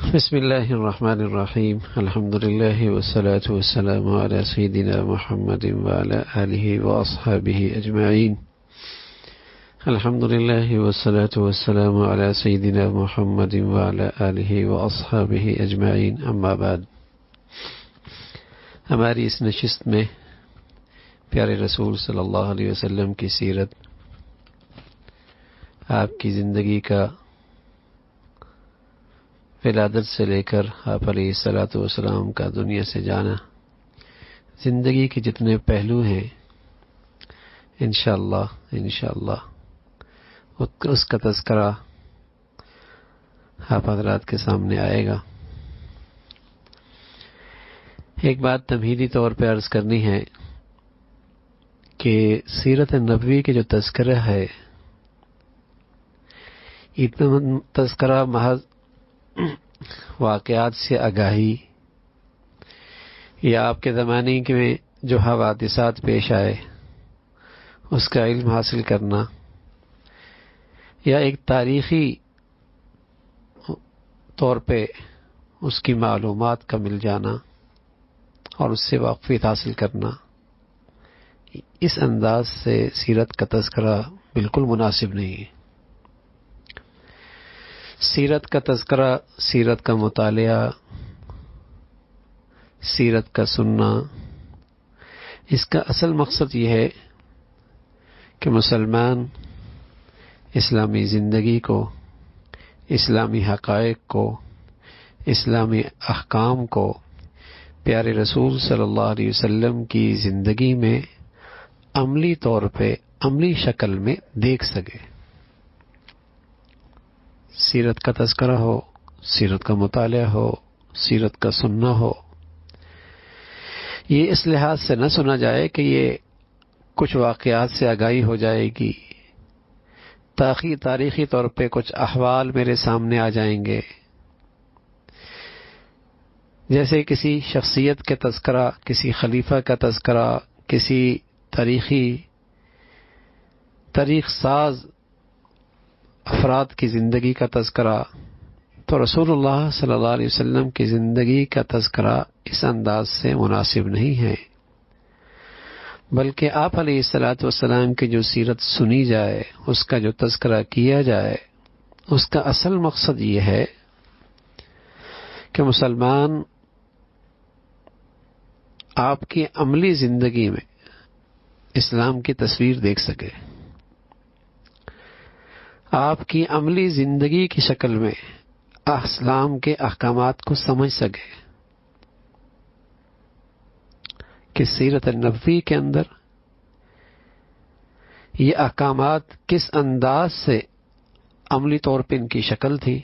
بسم الله الرحمن الرحيم. الحمد لله والصلاة والسلام على سيدنا محمد وعلى آله وأصحابه أجمعين. الحمد لله والصلاة والسلام على سيدنا محمد وعلى آله وأصحابه أجمعين. اما بعد، ہماری اس نشست میں پیارے رسول صلی اللہ علیہ وسلم کی سیرت، آپ کی زندگی کا ولادت سے لے کر آپ علیہ الصلاۃ والسلام کا دنیا سے جانا، زندگی کے جتنے پہلو ہیں انشاءاللہ اس کا تذکرہ آپ حضرات کے سامنے آئے گا۔ ایک بات تمہیدی طور پہ عرض کرنی ہے کہ سیرت نبوی کے جو تذکرہ ہے، اتنا تذکرہ محض واقعات سے آگاہی یا آپ کے زمانے میں جو حوادثات پیش آئے اس کا علم حاصل کرنا، یا ایک تاریخی طور پہ اس کی معلومات کا مل جانا اور اس سے واقفیت حاصل کرنا، اس انداز سے سیرت کا تذکرہ بالکل مناسب نہیں ہے۔ سیرت کا تذکرہ، سیرت کا مطالعہ، سیرت کا سننا، اس کا اصل مقصد یہ ہے کہ مسلمان اسلامی زندگی کو، اسلامی حقائق کو، اسلامی احکام کو پیارے رسول صلی اللہ علیہ وسلم کی زندگی میں عملی طور پہ، عملی شکل میں دیکھ سکے۔ سیرت کا تذکرہ ہو، سیرت کا مطالعہ ہو، سیرت کا سننا ہو، یہ اس لحاظ سے نہ سنا جائے کہ یہ کچھ واقعات سے آگاہی ہو جائے گی، تاریخی طور پہ کچھ احوال میرے سامنے آ جائیں گے، جیسے کسی شخصیت کے تذکرہ، کسی خلیفہ کا تذکرہ، کسی تاریخ ساز افراد کی زندگی کا تذکرہ، تو رسول اللہ صلی اللہ علیہ وسلم کی زندگی کا تذکرہ اس انداز سے مناسب نہیں ہے، بلکہ آپ علیہ الصلاۃ والسلام کی جو سیرت سنی جائے، اس کا جو تذکرہ کیا جائے، اس کا اصل مقصد یہ ہے کہ مسلمان آپ کی عملی زندگی میں اسلام کی تصویر دیکھ سکے، آپ کی عملی زندگی کی شکل میں اسلام کے احکامات کو سمجھ سکے کہ سیرت النبوی کے اندر یہ احکامات کس انداز سے عملی طور پہ ان کی شکل تھی۔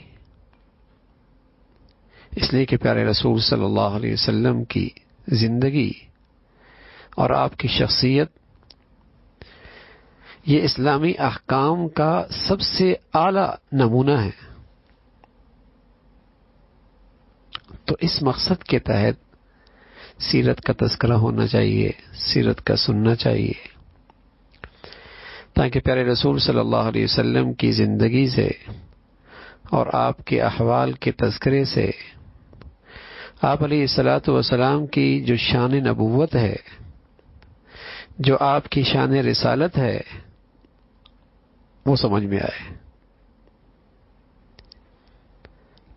اس لیے کہ پیارے رسول صلی اللہ علیہ وسلم کی زندگی اور آپ کی شخصیت یہ اسلامی احکام کا سب سے اعلیٰ نمونہ ہے۔ تو اس مقصد کے تحت سیرت کا تذکرہ ہونا چاہیے، سیرت کا سننا چاہیے، تاکہ پیارے رسول صلی اللہ علیہ وسلم کی زندگی سے اور آپ کے احوال کے تذکرے سے آپ علیہ الصلاۃ والسلام کی جو شان نبوت ہے، جو آپ کی شان رسالت ہے، وہ سمجھ میں آئے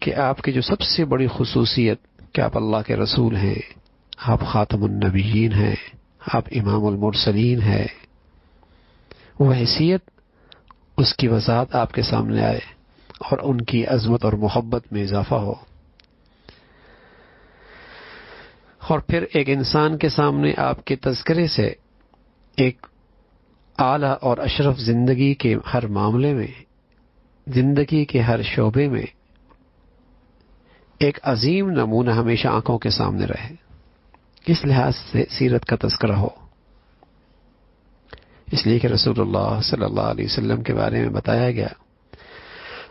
کہ آپ کی جو سب سے بڑی خصوصیت کہ آپ اللہ کے رسول ہیں، آپ خاتم النبیین ہیں، آپ امام المرسلین ہیں، وہ حیثیت، اس کی وضاحت آپ کے سامنے آئے اور ان کی عظمت اور محبت میں اضافہ ہو، اور پھر ایک انسان کے سامنے آپ کے تذکرے سے ایک اعلیٰ اور اشرف زندگی کے ہر معاملے میں، زندگی کے ہر شعبے میں ایک عظیم نمونہ ہمیشہ آنکھوں کے سامنے رہے، اس لحاظ سے سیرت کا تذکرہ ہو۔ اس لیے کہ رسول اللہ صلی اللہ علیہ وسلم کے بارے میں بتایا گیا،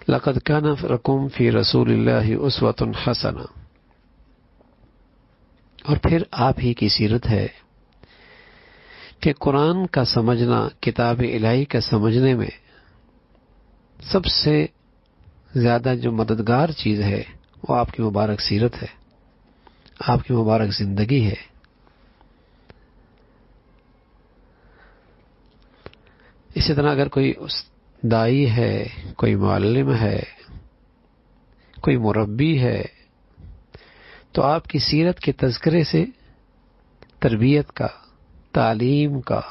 لَقَدْ كَانَ لَكُمْ فِي رَسُولِ اللَّهِ أُسْوَةٌ حَسَنَةٌ، اور پھر آپ ہی کی سیرت ہے کہ قرآن کا سمجھنا، کتاب الہی کا سمجھنے میں سب سے زیادہ جو مددگار چیز ہے وہ آپ کی مبارک سیرت ہے، آپ کی مبارک زندگی ہے۔ اسی طرح اگر کوئی دائی ہے، کوئی معلم ہے، کوئی مربی ہے، تو آپ کی سیرت کے تذکرے سے تربیت کا، تعلیم کا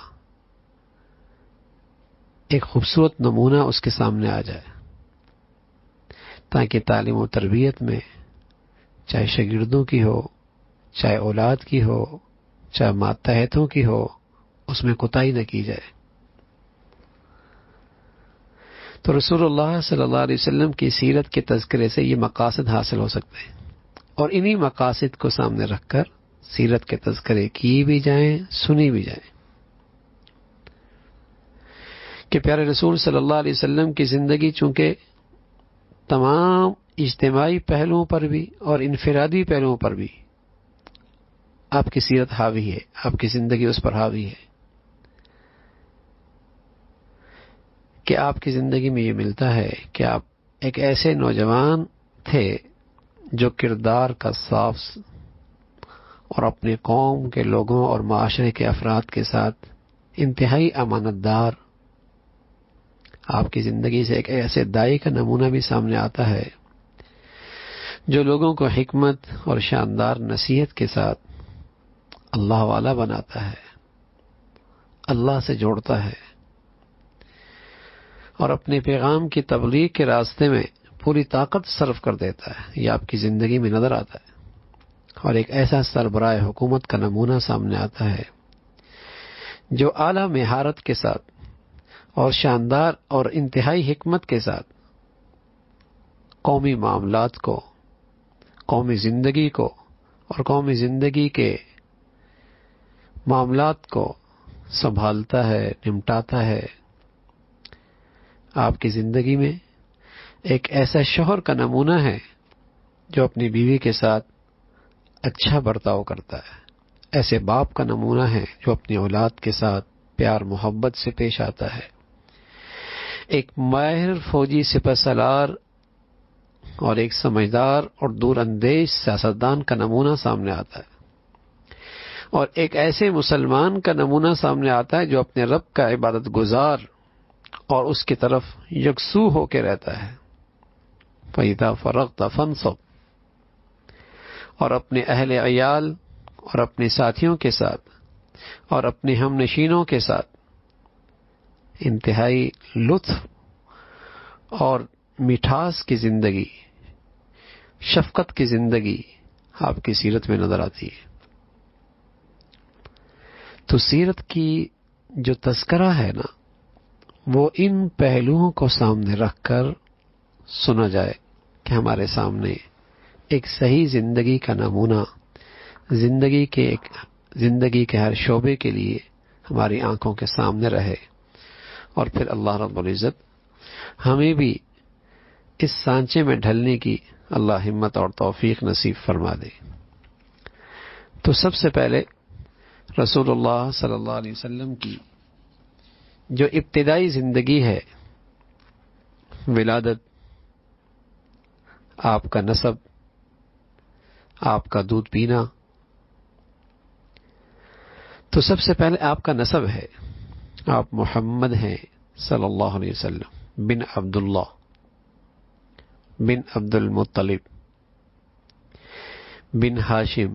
ایک خوبصورت نمونہ اس کے سامنے آ جائے، تاکہ تعلیم و تربیت میں چاہے شاگردوں کی ہو، چاہے اولاد کی ہو، چاہے ماتحتوں کی ہو، اس میں کوتاہی نہ کی جائے۔ تو رسول اللہ صلی اللہ علیہ وسلم کی سیرت کے تذکرے سے یہ مقاصد حاصل ہو سکتے ہیں، اور انہی مقاصد کو سامنے رکھ کر سیرت کے تذکرے کی بھی جائیں، سنی بھی جائیں، کہ پیارے رسول صلی اللہ علیہ وسلم کی زندگی چونکہ تمام اجتماعی پہلوؤں پر بھی اور انفرادی پہلوؤں پر بھی آپ کی سیرت حاوی ہے، آپ کی زندگی اس پر حاوی ہے، کہ آپ کی زندگی میں یہ ملتا ہے کہ آپ ایک ایسے نوجوان تھے جو کردار کا صاف اور اپنے قوم کے لوگوں اور معاشرے کے افراد کے ساتھ انتہائی امانت دار۔ آپ کی زندگی سے ایک ایسے دائی کا نمونہ بھی سامنے آتا ہے جو لوگوں کو حکمت اور شاندار نصیحت کے ساتھ اللہ والا بناتا ہے، اللہ سے جوڑتا ہے، اور اپنے پیغام کی تبلیغ کے راستے میں پوری طاقت صرف کر دیتا ہے۔ یہ آپ کی زندگی میں نظر آتا ہے، اور ایک ایسا سربراہ حکومت کا نمونہ سامنے آتا ہے جو اعلیٰ مہارت کے ساتھ اور شاندار اور انتہائی حکمت کے ساتھ قومی معاملات کو، قومی زندگی کو اور قومی زندگی کے معاملات کو سنبھالتا ہے، نمٹاتا ہے۔ آپ کی زندگی میں ایک ایسا شوہر کا نمونہ ہے جو اپنی بیوی کے ساتھ اچھا برتاؤ کرتا ہے، ایسے باپ کا نمونہ ہے جو اپنی اولاد کے ساتھ پیار محبت سے پیش آتا ہے، ایک ماہر فوجی سپہ سالار اور ایک سمجھدار اور دور اندیش سیاستدان کا نمونہ سامنے آتا ہے، اور ایک ایسے مسلمان کا نمونہ سامنے آتا ہے جو اپنے رب کا عبادت گزار اور اس کی طرف یکسو ہو کے رہتا ہے۔ فَإِذَا فَرَغْتَ فَانْصَبْ، اور اپنے اہل عیال اور اپنے ساتھیوں کے ساتھ اور اپنے ہم نشینوں کے ساتھ انتہائی لطف اور مٹھاس کی زندگی، شفقت کی زندگی آپ کی سیرت میں نظر آتی ہے۔ تو سیرت کی جو تذکرہ ہے نا، وہ ان پہلوؤں کو سامنے رکھ کر سنا جائے کہ ہمارے سامنے ایک صحیح زندگی کا نمونہ، زندگی کے ہر شعبے کے لیے ہماری آنکھوں کے سامنے رہے، اور پھر اللہ رب العزت ہمیں بھی اس سانچے میں ڈھلنے کی اللہ ہمت اور توفیق نصیب فرما دے۔ تو سب سے پہلے رسول اللہ صلی اللہ علیہ وسلم کی جو ابتدائی زندگی ہے، ولادت، آپ کا نسب، آپ کا دودھ پینا، تو سب سے پہلے آپ کا نسب ہے، آپ محمد ہیں صلی اللہ علیہ وسلم، بن عبداللہ بن عبد المطلب بن ہاشم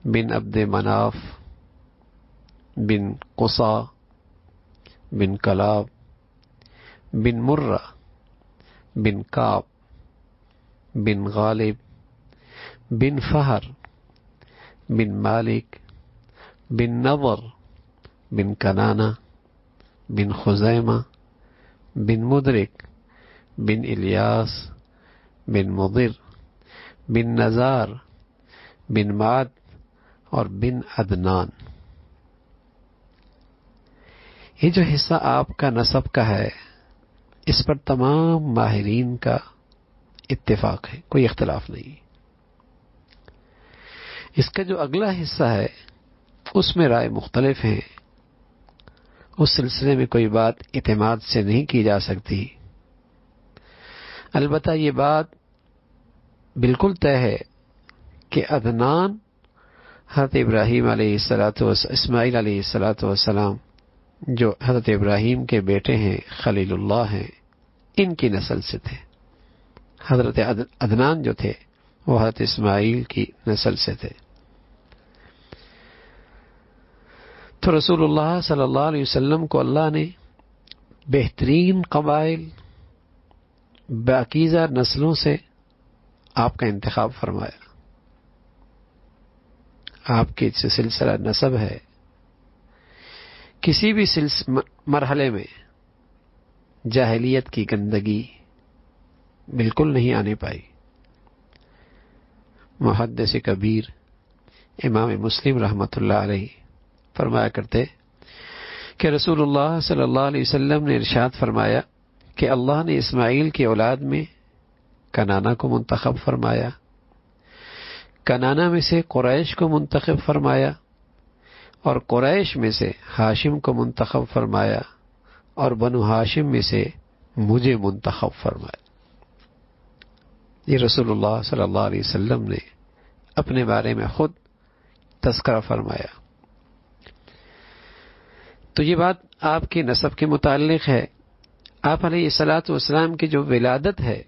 بن عبد مناف بن قصا بن کلاب بن مرہ بن کعب بن غالب بن فہر بن مالک بن نضر بن کنانہ بن خزیمہ بن مدرک بن الیاس بن مضر بن نزار بن معد اور بن عدنان۔ یہ جو حصہ آپ کا نسب کا ہے، اس پر تمام ماہرین کا اتفاق ہے، کوئی اختلاف نہیں۔ اس کا جو اگلا حصہ ہے اس میں رائے مختلف ہیں، اس سلسلے میں کوئی بات اعتماد سے نہیں کی جا سکتی۔ البتہ یہ بات بالکل طے ہے کہ عدنان حضرت ابراہیم علیہ اسماعیل علیہ الصلوۃ والسلام جو حضرت ابراہیم کے بیٹے ہیں، خلیل اللہ ہیں، ان کی نسل سے تھے۔ حضرت عدنان جو تھے وہ حضرت اسماعیل کی نسل سے تھے۔ تو رسول اللہ صلی اللہ علیہ وسلم کو اللہ نے بہترین قبائل، پاکیزہ نسلوں سے آپ کا انتخاب فرمایا۔ آپ کے جو سلسلہ نسب ہے، کسی بھی مرحلے میں جاہلیت کی گندگی بالکل نہیں آنے پائی۔ محدث کبیر امام مسلم رحمۃ اللہ علیہ فرمایا کرتے کہ رسول اللہ صلی اللہ علیہ وسلم نے ارشاد فرمایا کہ اللہ نے اسماعیل کی اولاد میں کنانہ کو منتخب فرمایا، کنانہ میں سے قریش کو منتخب فرمایا، اور قریش میں سے ہاشم کو منتخب فرمایا، اور بنو ہاشم میں سے مجھے منتخب فرمایا۔ یہ رسول اللہ صلی اللہ علیہ وسلم نے اپنے بارے میں خود تذکرہ فرمایا۔ تو یہ بات آپ کے نسب کے متعلق ہے۔ آپ علیہ الصلوۃ والسلام کی جو ولادت ہے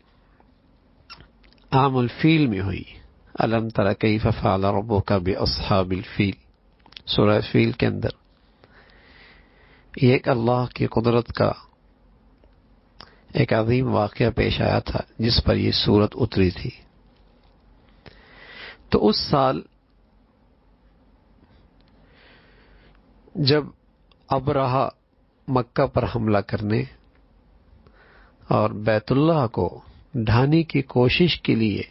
عام الفیل میں ہوئی۔ الم تر کیف فعل ربک باصحاب الفیل، سورہ فیل کے اندر یہ ایک اللہ کی قدرت کا ایک عظیم واقعہ پیش آیا تھا جس پر یہ سورت اتری تھی۔ تو اس سال جب ابرہہ مکہ پر حملہ کرنے اور بیت اللہ کو ڈھانے کی کوشش کے لیے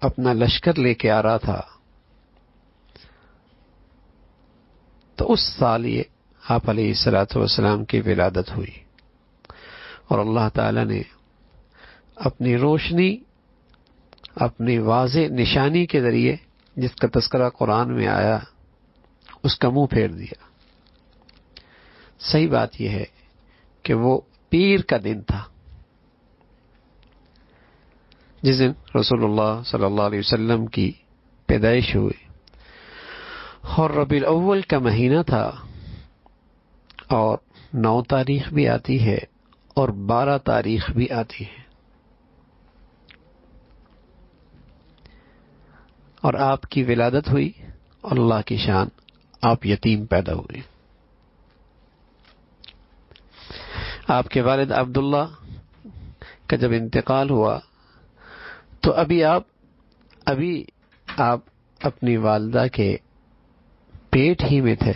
اپنا لشکر لے کے آ رہا تھا، تو اس سال یہ آپ علیہ الصلوۃ والسلام کی ولادت ہوئی، اور اللہ تعالی نے اپنی روشنی، اپنی واضح نشانی کے ذریعے جس کا تذکرہ قرآن میں آیا اس کا منہ پھیر دیا۔ صحیح بات یہ ہے کہ وہ پیر کا دن تھا جس دن رسول اللہ صلی اللہ علیہ وسلم کی پیدائش ہوئی، اور ربیع الاول کا مہینہ تھا، اور 9 تاریخ بھی آتی ہے اور 12 تاریخ بھی آتی ہے، اور آپ کی ولادت ہوئی، اور اللہ کی شان آپ یتیم پیدا ہوئے۔ آپ کے والد عبداللہ کا جب انتقال ہوا تو ابھی آپ اپنی والدہ کے پیٹ ہی میں تھے،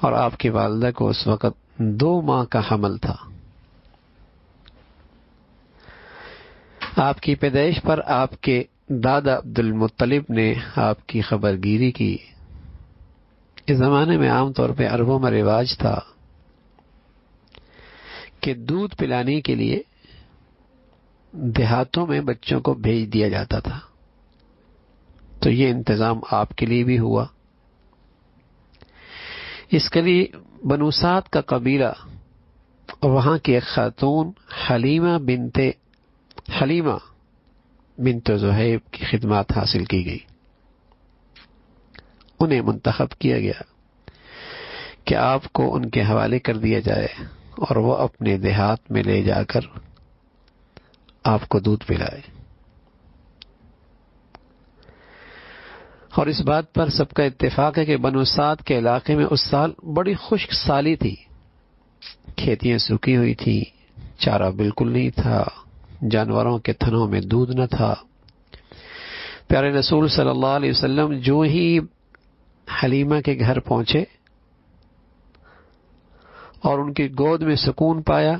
اور آپ کی والدہ کو اس وقت 2 ماہ کا حمل تھا۔ آپ کی پیدائش پر آپ کے دادا عبد المطلب نے آپ کی خبر گیری کی۔ اس زمانے میں عام طور پہ عربوں میں رواج تھا کہ دودھ پلانے کے لیے دیہاتوں میں بچوں کو بھیج دیا جاتا تھا، تو یہ انتظام آپ کے لیے بھی ہوا۔ اس کے لیے بنو سعد کا قبیلہ اور وہاں کی ایک خاتون حلیمہ بنت زہیب کی خدمات حاصل کی گئی۔ انہیں منتخب کیا گیا کہ آپ کو ان کے حوالے کر دیا جائے اور وہ اپنے دیہات میں لے جا کر آپ کو دودھ پلائے۔ اور اس بات پر سب کا اتفاق ہے کہ بنو سعد کے علاقے میں اس سال بڑی خشک سالی تھی، کھیتیاں سوکھی ہوئی تھیں، چارہ بالکل نہیں تھا، جانوروں کے تھنوں میں دودھ نہ تھا۔ پیارے رسول صلی اللہ علیہ وسلم جو ہی حلیمہ کے گھر پہنچے اور ان کی گود میں سکون پایا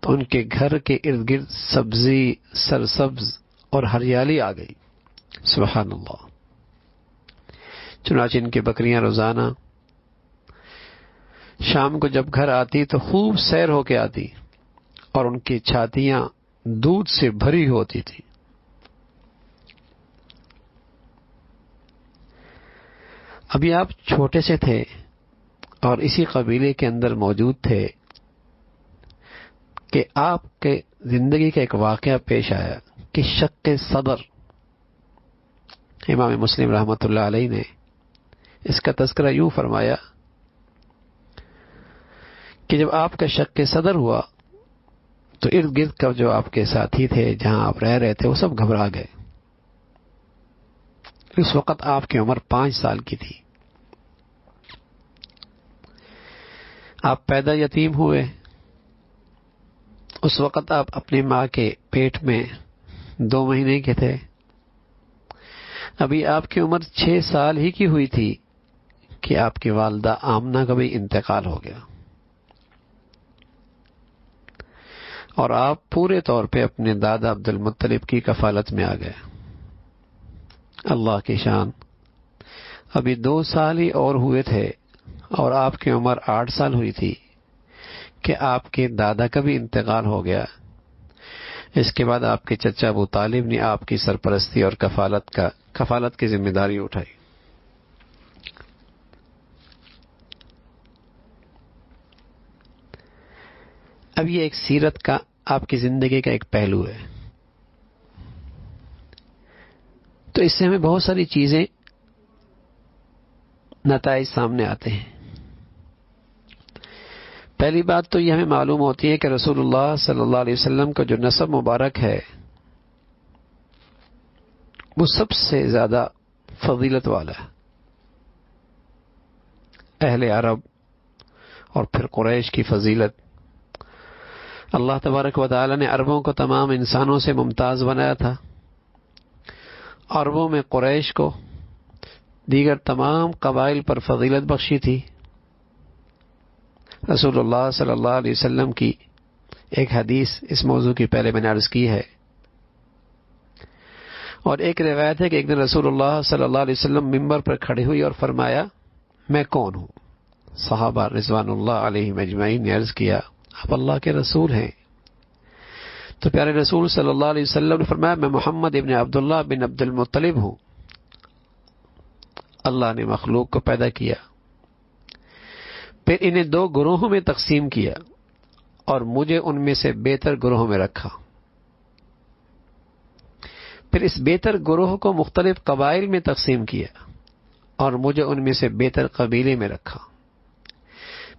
تو ان کے گھر کے ارد گرد سبزی سرسبز اور ہریالی آ گئی۔ سبحان اللہ۔ چنانچہ ان کی بکریاں روزانہ شام کو جب گھر آتی تو خوب سیر ہو کے آتی، اور ان کی چھاتیاں دودھ سے بھری ہوتی تھی۔ ابھی آپ چھوٹے سے تھے اور اسی قبیلے کے اندر موجود تھے، کہ آپ کے زندگی کا ایک واقعہ پیش آیا کہ شق صدر، امام مسلم رحمۃ اللہ علیہ نے اس کا تذکرہ یوں فرمایا کہ جب آپ کا شق صدر ہوا تو ارد گرد کا جو آپ کے ساتھی تھے، جہاں آپ رہ رہے تھے، وہ سب گھبرا گئے۔ اس وقت آپ کی عمر 5 سال کی تھی، آپ پیدا یتیم ہوئے۔ اس وقت آپ اپنی ماں کے پیٹ میں 2 مہینے کے تھے، ابھی آپ کی عمر 6 سال ہی کی ہوئی تھی کہ آپ کی والدہ آمنہ کا بھی انتقال ہو گیا، اور آپ پورے طور پہ اپنے دادا عبد المطلب کی کفالت میں آ گئے۔ اللہ کی شان، ابھی 2 سال ہی اور ہوئے تھے اور آپ کی عمر 8 سال ہوئی تھی کہ آپ کے دادا کا بھی انتقال ہو گیا۔ اس کے بعد آپ کے چچا ابو طالب نے آپ کی سرپرستی اور کفالت کی ذمہ داری اٹھائی۔ اب یہ ایک سیرت کا، آپ کی زندگی کا ایک پہلو ہے۔ تو اس سے ہمیں بہت ساری چیزیں، نتائج سامنے آتے ہیں۔ پہلی بات تو یہ ہمیں معلوم ہوتی ہے کہ رسول اللہ صلی اللہ علیہ وسلم کا جو نسب مبارک ہے وہ سب سے زیادہ فضیلت والا ہے۔ اہل عرب اور پھر قریش کی فضیلت، اللہ تبارک و تعالی نے عربوں کو تمام انسانوں سے ممتاز بنایا تھا، عربوں میں قریش کو دیگر تمام قبائل پر فضیلت بخشی تھی۔ رسول اللہ صلی اللہ علیہ وسلم کی ایک حدیث اس موضوع کی پہلے میں نے عرض کی ہے، اور ایک روایت ہے کہ ایک دن رسول اللہ صلی اللہ علیہ وسلم ممبر پر کھڑے ہوئی اور فرمایا، میں کون ہوں؟ صحابہ رضوان اللہ علیہم اجمعین نے عرض کیا، آپ اللہ کے رسول ہیں۔ تو پیارے رسول صلی اللہ علیہ وسلم نے فرمایا، میں محمد ابن عبداللہ بن عبد المطلب ہوں۔ اللہ نے مخلوق کو پیدا کیا، پھر انہیں 2 گروہوں میں تقسیم کیا اور مجھے ان میں سے بہتر گروہوں میں رکھا، پھر اس بہتر گروہ کو مختلف قبائل میں تقسیم کیا اور مجھے ان میں سے بہتر قبیلے میں رکھا،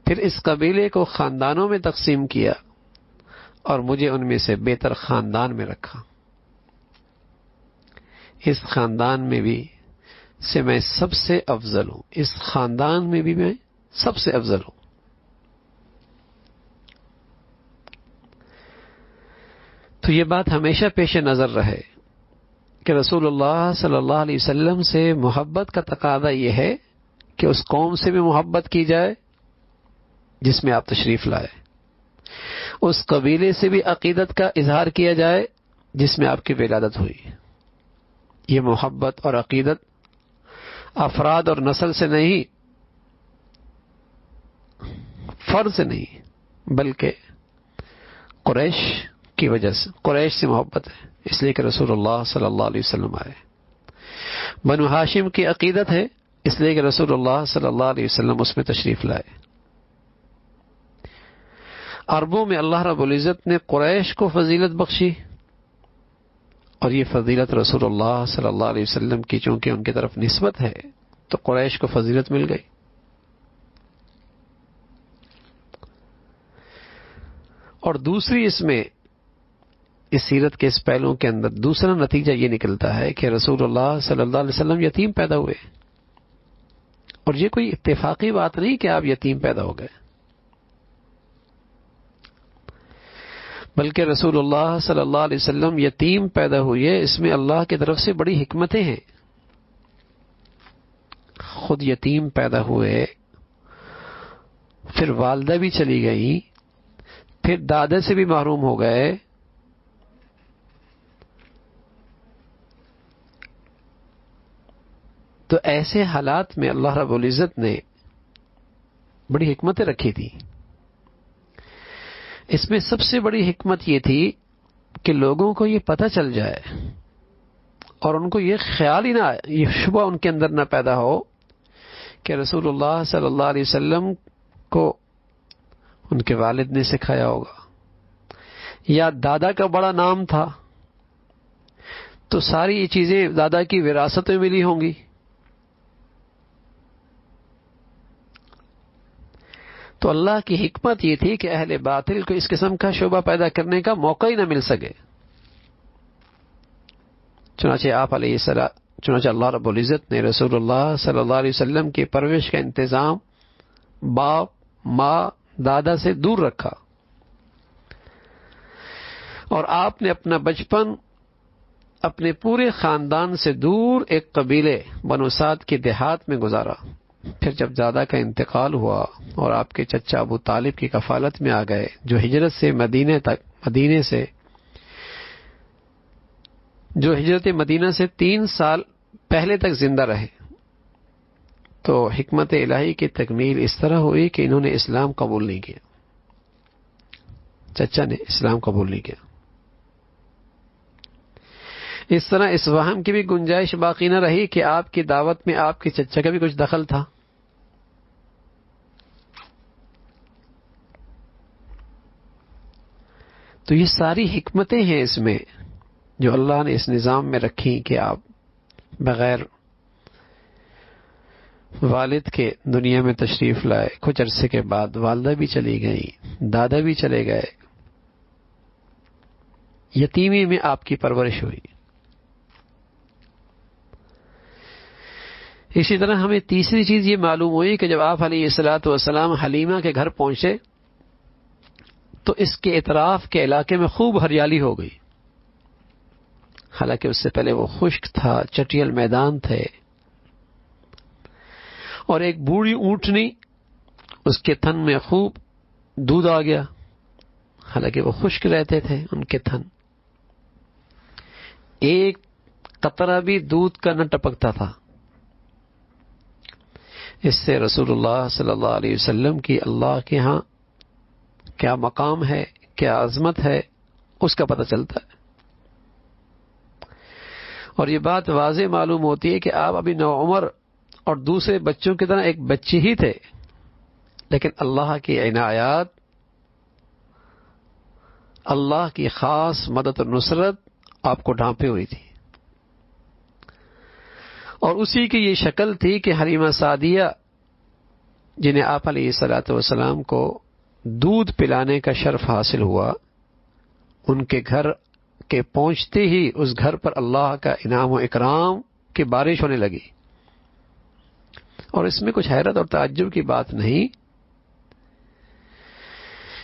پھر اس قبیلے کو خاندانوں میں تقسیم کیا اور مجھے ان میں سے بہتر خاندان میں رکھا۔ اس خاندان میں بھی سے میں سب سے افضل ہوں، اس خاندان میں بھی میں سب سے افضل ہوں۔ تو یہ بات ہمیشہ پیش نظر رہے کہ رسول اللہ صلی اللہ علیہ وسلم سے محبت کا تقاضا یہ ہے کہ اس قوم سے بھی محبت کی جائے جس میں آپ تشریف لائے، اس قبیلے سے بھی عقیدت کا اظہار کیا جائے جس میں آپ کی ولادت ہوئی۔ یہ محبت اور عقیدت افراد اور نسل سے نہیں، فرد سے نہیں، بلکہ قریش کی وجہ سے، قریش سے محبت ہے، اس لیے کہ رسول اللہ صلی اللہ علیہ وسلم آئے۔ بنو ہاشم کی عقیدت ہے، اس لیے کہ رسول اللہ صلی اللہ علیہ وسلم اس میں تشریف لائے۔ عربوں میں اللہ رب العزت نے قریش کو فضیلت بخشی، اور یہ فضیلت رسول اللہ صلی اللہ علیہ وسلم کی چونکہ ان کی طرف نسبت ہے تو قریش کو فضیلت مل گئی۔ اور دوسری اس میں، اس سیرت کے اس پہلو کے اندر دوسرا نتیجہ یہ نکلتا ہے کہ رسول اللہ صلی اللہ علیہ وسلم یتیم پیدا ہوئے، اور یہ کوئی اتفاقی بات نہیں کہ آپ یتیم پیدا ہو گئے، بلکہ رسول اللہ صلی اللہ علیہ وسلم یتیم پیدا ہوئے، اس میں اللہ کی طرف سے بڑی حکمتیں ہیں۔ خود یتیم پیدا ہوئے، پھر والدہ بھی چلی گئی، پھر دادا سے بھی محروم ہو گئے، تو ایسے حالات میں اللہ رب العزت نے بڑی حکمتیں رکھی تھی۔ اس میں سب سے بڑی حکمت یہ تھی کہ لوگوں کو یہ پتہ چل جائے اور ان کو یہ خیال ہی نہ آئے، یہ شبہ ان کے اندر نہ پیدا ہو کہ رسول اللہ صلی اللہ علیہ وسلم کو ان کے والد نے سکھایا ہوگا یا دادا کا بڑا نام تھا تو ساری یہ چیزیں دادا کی وراثت میں ملی ہوں گی. تو اللہ کی حکمت یہ تھی کہ اہل باطل کو اس قسم کا شعبہ پیدا کرنے کا موقع ہی نہ مل سکے. چنانچہ اللہ رب العزت نے رسول اللہ صلی اللہ علیہ وسلم کی پرورش کا انتظام باپ ماں دادا سے دور رکھا، اور آپ نے اپنا بچپن اپنے پورے خاندان سے دور ایک قبیلے بنو سعد کے دیہات میں گزارا. پھر جب دادا کا انتقال ہوا اور آپ کے چچا ابو طالب کی کفالت میں آ گئے، جو ہجرت مدینہ سے 3 سال پہلے تک زندہ رہے، تو حکمت الہی کی تکمیل اس طرح ہوئی کہ انہوں نے اسلام قبول نہیں کیا. چچا نے اسلام قبول نہیں کیا. اس طرح اس وہم کی بھی گنجائش باقی نہ رہی کہ آپ کی دعوت میں آپ کے چچا کا بھی کچھ دخل تھا. تو یہ ساری حکمتیں ہیں اس میں جو اللہ نے اس نظام میں رکھی کہ آپ بغیر والد کے دنیا میں تشریف لائے. کچھ عرصے کے بعد والدہ بھی چلی گئی، دادا بھی چلے گئے، یتیمی میں آپ کی پرورش ہوئی. اسی طرح ہمیں تیسری چیز یہ معلوم ہوئی کہ جب آپ علیہ الصلوۃ والسلام حلیمہ کے گھر پہنچے تو اس کے اطراف کے علاقے میں خوب ہریالی ہو گئی. حالانکہ اس سے پہلے وہ خشک تھا، چٹیل میدان تھے، اور ایک بوڑھی اونٹنی اس کے تھن میں خوب دودھ آ گیا. حالانکہ وہ خشک رہتے تھے ان کے تھن، ایک قطرہ بھی دودھ کا نہ ٹپکتا تھا. اس سے رسول اللہ صلی اللہ علیہ وسلم کی اللہ کے ہاں کیا مقام ہے، کیا عظمت ہے، اس کا پتہ چلتا ہے. اور یہ بات واضح معلوم ہوتی ہے کہ آپ ابھی نوعمر اور دوسرے بچوں کی طرح ایک بچی ہی تھے، لیکن اللہ کی عنایات، اللہ کی خاص مدد و نصرت آپ کو ڈھانپے ہوئی تھی. اور اسی کی یہ شکل تھی کہ حلیمہ سعدیہ جنہیں آپ علیہ الصلوۃ والسلام کو دودھ پلانے کا شرف حاصل ہوا، ان کے گھر کے پہنچتے ہی اس گھر پر اللہ کا انعام و اکرام کی بارش ہونے لگی. اور اس میں کچھ حیرت اور تعجب کی بات نہیں،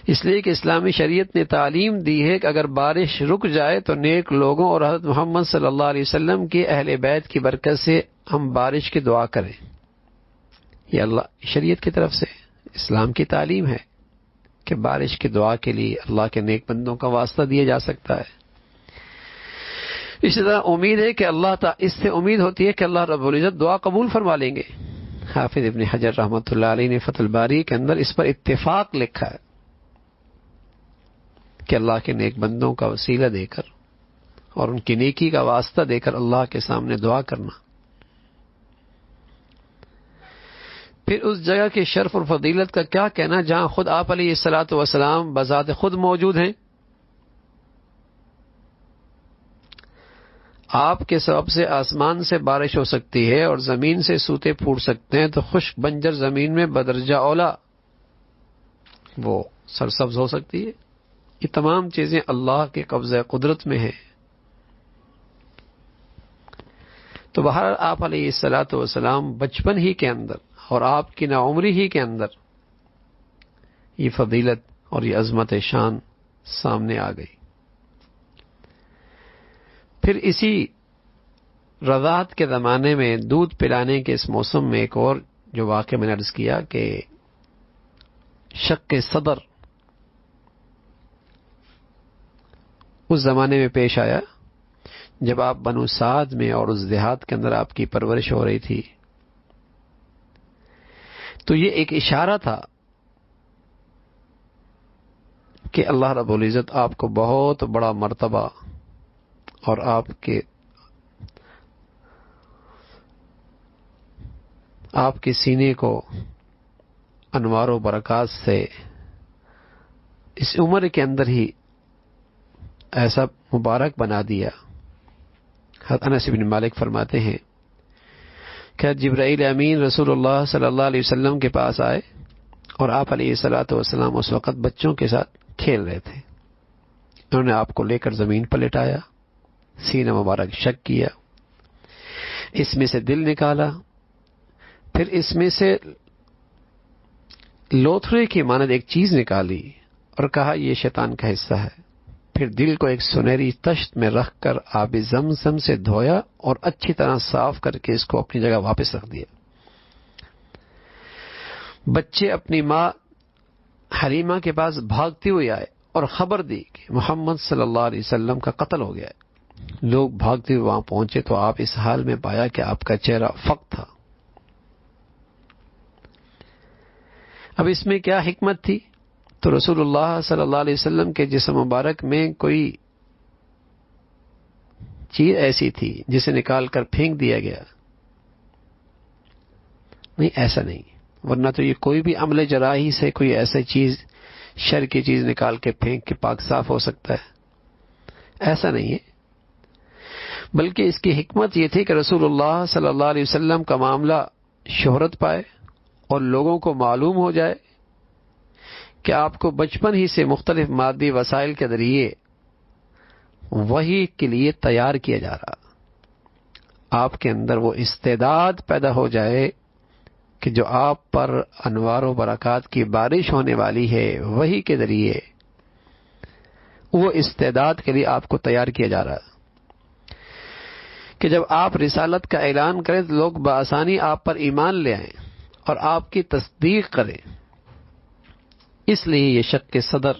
اس لیے کہ اسلامی شریعت نے تعلیم دی ہے کہ اگر بارش رک جائے تو نیک لوگوں اور حضرت محمد صلی اللہ علیہ وسلم کے اہل بیت کی برکت سے ہم بارش کی دعا کریں. یہ اللہ شریعت کی طرف سے اسلام کی تعلیم ہے کہ بارش کی دعا کے لیے اللہ کے نیک بندوں کا واسطہ دیا جا سکتا ہے. اسی طرح امید ہے کہ اللہ تعالی، اس سے امید ہوتی ہے کہ اللہ رب العزت دعا قبول فرما لیں گے. حافظ ابن حجر رحمۃ اللہ علیہ نے فتح الباری کے اندر اس پر اتفاق لکھا ہے کہ اللہ کے نیک بندوں کا وسیلہ دے کر اور ان کی نیکی کا واسطہ دے کر اللہ کے سامنے دعا کرنا، پھر اس جگہ کے شرف اور فضیلت کا کیا کہنا جہاں خود آپ علیہ الصلوۃ والسلام بذات خود موجود ہیں. آپ کے سبب سے آسمان سے بارش ہو سکتی ہے اور زمین سے سوتے پھوٹ سکتے ہیں، تو خشک بنجر زمین میں بدرجہ اولا وہ سرسبز ہو سکتی ہے. یہ تمام چیزیں اللہ کے قبضہ قدرت میں ہیں. تو بہرحال آپ علیہ الصلوۃ والسلام بچپن ہی کے اندر اور آپ کی نوعمری ہی کے اندر یہ فضیلت اور یہ عظمت شان سامنے آ گئی. پھر اسی رضاعت کے زمانے میں دودھ پلانے کے اس موسم میں ایک اور جو واقعہ میں نے عرض کیا کہ شق صدر اس زمانے میں پیش آیا جب آپ بنو سعد میں اور اس دیہات کے اندر آپ کی پرورش ہو رہی تھی. تو یہ ایک اشارہ تھا کہ اللہ رب العزت آپ کو بہت بڑا مرتبہ اور آپ کے سینے کو انوار و برکات سے اس عمر کے اندر ہی ایسا مبارک بنا دیا۔ حضرت انس بن مالک فرماتے ہیں کہ جبرائیل امین رسول اللہ صلی اللہ علیہ وسلم کے پاس آئے اور آپ علیہ الصلوۃ والسلام اس وقت بچوں کے ساتھ کھیل رہے تھے۔ انہوں نے آپ کو لے کر زمین پر لٹایا، سینہ مبارک شق کیا، اس میں سے دل نکالا، پھر اس میں سے لوتھڑے کی مانند ایک چیز نکالی اور کہا یہ شیطان کا حصہ ہے۔ پھر دل کو ایک سنہری تشت میں رکھ کر آب زمزم سے دھویا اور اچھی طرح صاف کر کے اس کو اپنی جگہ واپس رکھ دیا۔ بچے اپنی ماں حلیمہ کے پاس بھاگتے ہوئے آئے اور خبر دی کہ محمد صلی اللہ علیہ وسلم کا قتل ہو گیا ہے۔ لوگ بھاگتے ہوئے وہاں پہنچے تو آپ اس حال میں پایا کہ آپ کا چہرہ فق تھا۔ اب اس میں کیا حکمت تھی؟ تو رسول اللہ صلی اللہ علیہ وسلم کے جسم مبارک میں کوئی چیز ایسی تھی جسے نکال کر پھینک دیا گیا؟ نہیں، ایسا نہیں، ورنہ تو یہ کوئی بھی عمل جراحی سے کوئی ایسی چیز، شر کی چیز نکال کے پھینک کے پاک صاف ہو سکتا ہے، ایسا نہیں ہے۔ بلکہ اس کی حکمت یہ تھی کہ رسول اللہ صلی اللہ علیہ وسلم کا معاملہ شہرت پائے اور لوگوں کو معلوم ہو جائے کہ آپ کو بچپن ہی سے مختلف مادی وسائل کے ذریعے وحی کے لیے تیار کیا جا رہا، آپ کے اندر وہ استعداد پیدا ہو جائے کہ جو آپ پر انوار و برکات کی بارش ہونے والی ہے، وحی کے ذریعے وہ استعداد کے لیے آپ کو تیار کیا جا رہا ہے کہ جب آپ رسالت کا اعلان کریں تو لوگ بآسانی آپ پر ایمان لے آئیں اور آپ کی تصدیق کریں۔ اس لیے یہ شق کے صدر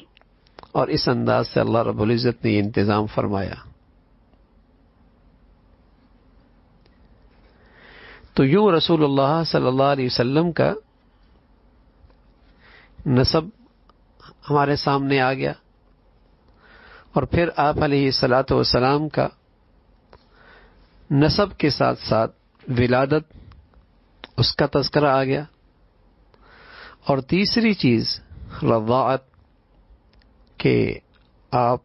اور اس انداز سے اللہ رب العزت نے یہ انتظام فرمایا۔ تو یوں رسول اللہ صلی اللہ علیہ وسلم کا نسب ہمارے سامنے آ گیا، اور پھر آپ علیہ الصلوۃ والسلام کا نسب کے ساتھ ساتھ ولادت، اس کا تذکرہ آ گیا، اور تیسری چیز رضاعت، کہ آپ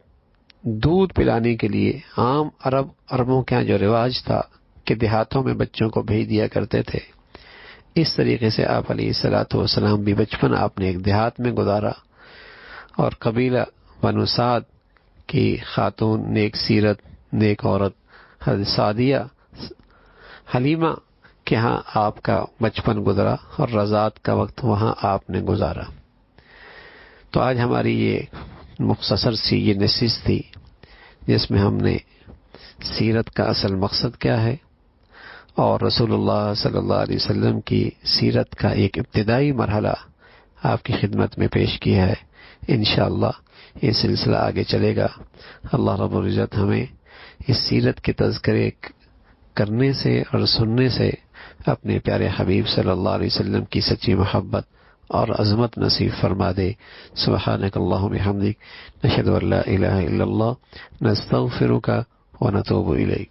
دودھ پلانے کے لیے عام عربوں کے ہاں جو رواج تھا کہ دیہاتوں میں بچوں کو بھیج دیا کرتے تھے، اس طریقے سے آپ علیہ الصلوۃ والسلام بھی بچپن آپ نے ایک دیہات میں گزارا، اور قبیلہ بنو سعد کی خاتون نیک سیرت، نیک عورت حضرت سعدیہ حلیمہ کہ ہاں آپ کا بچپن گزرا اور رضاعت کا وقت وہاں آپ نے گزارا۔ تو آج ہماری یہ مختصر سی یہ نشست تھی جس میں ہم نے سیرت کا اصل مقصد کیا ہے اور رسول اللہ صلی اللہ علیہ وسلم کی سیرت کا ایک ابتدائی مرحلہ آپ کی خدمت میں پیش کیا ہے۔ انشاءاللہ یہ سلسلہ آگے چلے گا۔ اللہ رب العزت ہمیں اس سیرت کے تذکرے کرنے سے اور سننے سے اپنے پیارے حبیب صلی اللہ علیہ وسلم کی سچی محبت اور عظمت نصیب فرما دے۔ سبحانک اللہم بحمدک، نشہد ان لا الہ الا اللہ، نستغفرک ونتوب الیک۔